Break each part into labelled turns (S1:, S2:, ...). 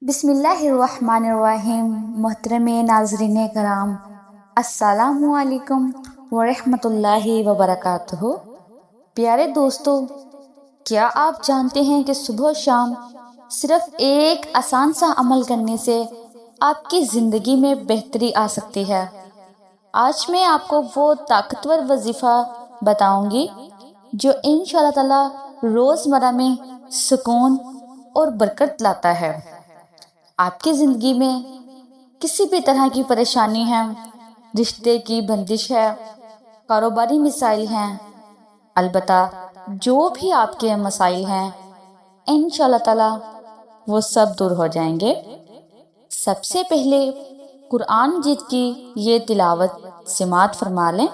S1: بسم اللہ الرحمن الرحیم۔ محترم ناظرین کرام، السلام علیکم ورحمۃ اللہ وبرکاتہ۔ پیارے دوستو، کیا آپ جانتے ہیں کہ صبح و شام صرف ایک آسان سا عمل کرنے سے آپ کی زندگی میں بہتری آ سکتی ہے؟ آج میں آپ کو وہ طاقتور وظیفہ بتاؤں گی جو انشاءاللہ تعالی روزمرہ میں سکون اور برکت لاتا ہے۔ آپ کی زندگی میں کسی بھی طرح کی پریشانی ہے، رشتے کی بندش ہے، کاروباری مسائل ہیں، البتہ جو بھی آپ کے مسائل ہیں انشاءاللہ تعالی وہ سب دور ہو جائیں گے۔ سب سے پہلے قرآن مجید کی یہ تلاوت سماعت فرما لیں۔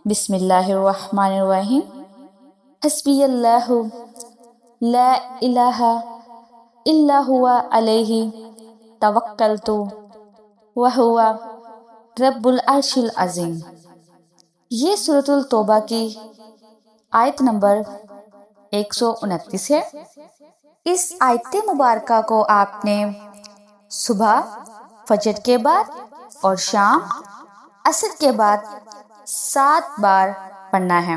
S1: بسم اللہ الرحمن الرحیم۔ حسبی اللہ لا الہ الا ہوا علیہ توکلت وہو رب العرش العظیم۔ یہ سورۃ التوبہ کی آیت نمبر 129 ہے۔ اس آیت مبارکہ کو آپ نے صبح فجر کے بعد اور شام عصر کے بعد 7 بار پڑھنا ہے،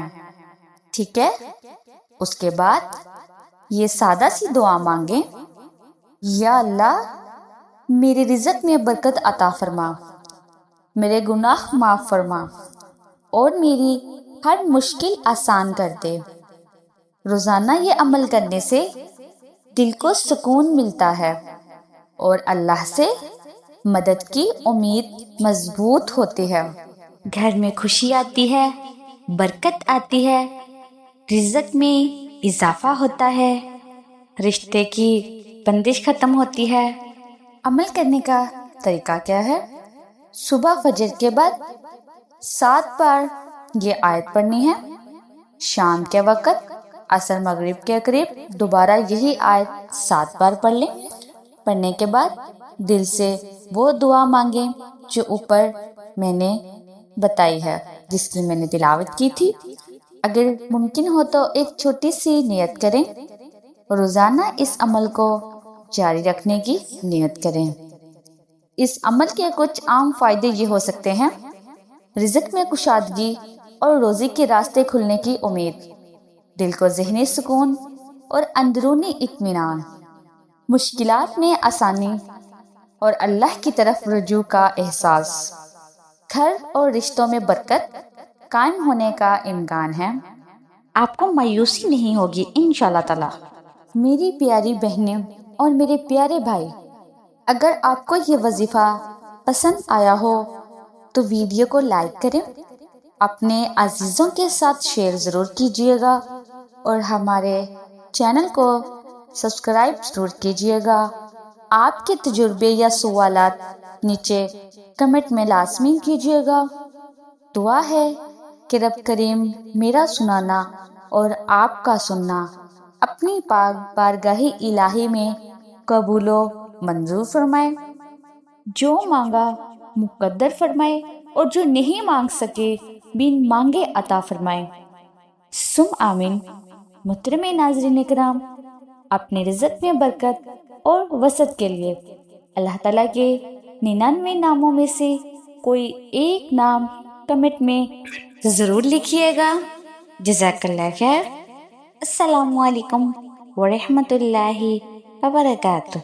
S1: ٹھیک ہے؟ اس کے بعد یہ سادہ سی دعا مانگیں، یا اللہ میرے رزق میں برکت عطا فرما، میرے گناہ معاف فرما اور میری ہر مشکل آسان کر دے۔ روزانہ یہ عمل کرنے سے دل کو سکون ملتا ہے اور اللہ سے مدد کی امید مضبوط ہوتی ہے۔ گھر میں خوشی آتی ہے، برکت آتی ہے، رزق میں اضافہ ہوتا ہے، رشتے کی بندش ختم ہوتی ہے۔ عمل کرنے کا طریقہ کیا ہے؟ صبح فجر کے بعد 7 بار یہ آیت پڑھنی ہے، شام کے وقت عصر مغرب کے قریب دوبارہ یہی آیت 7 بار پڑھ لیں۔ پڑھنے کے بعد دل سے وہ دعا مانگیں جو اوپر میں نے بتائی ہے، جس کی میں نے تلاوت کی تھی۔ اگر ممکن ہو تو ایک چھوٹی سی نیت کریں، روزانہ اس عمل کو جاری رکھنے کی نیت کریں۔ اس عمل کے کچھ عام فائدے یہ ہو سکتے ہیں: رزق میں کشادگی اور روزی کے راستے کھلنے کی امید، دل کو ذہنی سکون اور اندرونی اطمینان، مشکلات میں آسانی اور اللہ کی طرف رجوع کا احساس، گھر اور رشتوں میں برکت قائم ہونے کا امکان ہے۔ آپ کو مایوسی نہیں ہوگی انشاءاللہ تعالی۔ میری پیاری بہنیں اور میرے پیارے بھائی، اگر آپ کو یہ وظیفہ پسند آیا ہو تو ویڈیو کو لائک کریں، اپنے عزیزوں کے ساتھ شیئر ضرور کیجیے گا اور ہمارے چینل کو سبسکرائب ضرور کیجیے گا۔ آپ کے تجربے یا سوالات نیچے کمنٹ میں لازمی کیجیے گا۔ دعا ہے کہ رب کریم میرا سنانا اور آپ کا سننا اپنی پاک بارگاہ الہی میں قبول و منظور فرمائے، جو مانگا مقدر فرمائے اور جو نہیں مانگ سکے بن مانگے عطا فرمائے۔ سم آمین۔ محترم ناظرین کرام، اپنے رزق میں برکت اور وسعت کے لیے اللہ تعالیٰ کے 99 ناموں میں سے کوئی ایک نام کمنٹ میں ضرور لکھیے گا۔ جزاک اللہ خیر۔ السلام علیکم ورحمۃ اللہ وبرکاتہ۔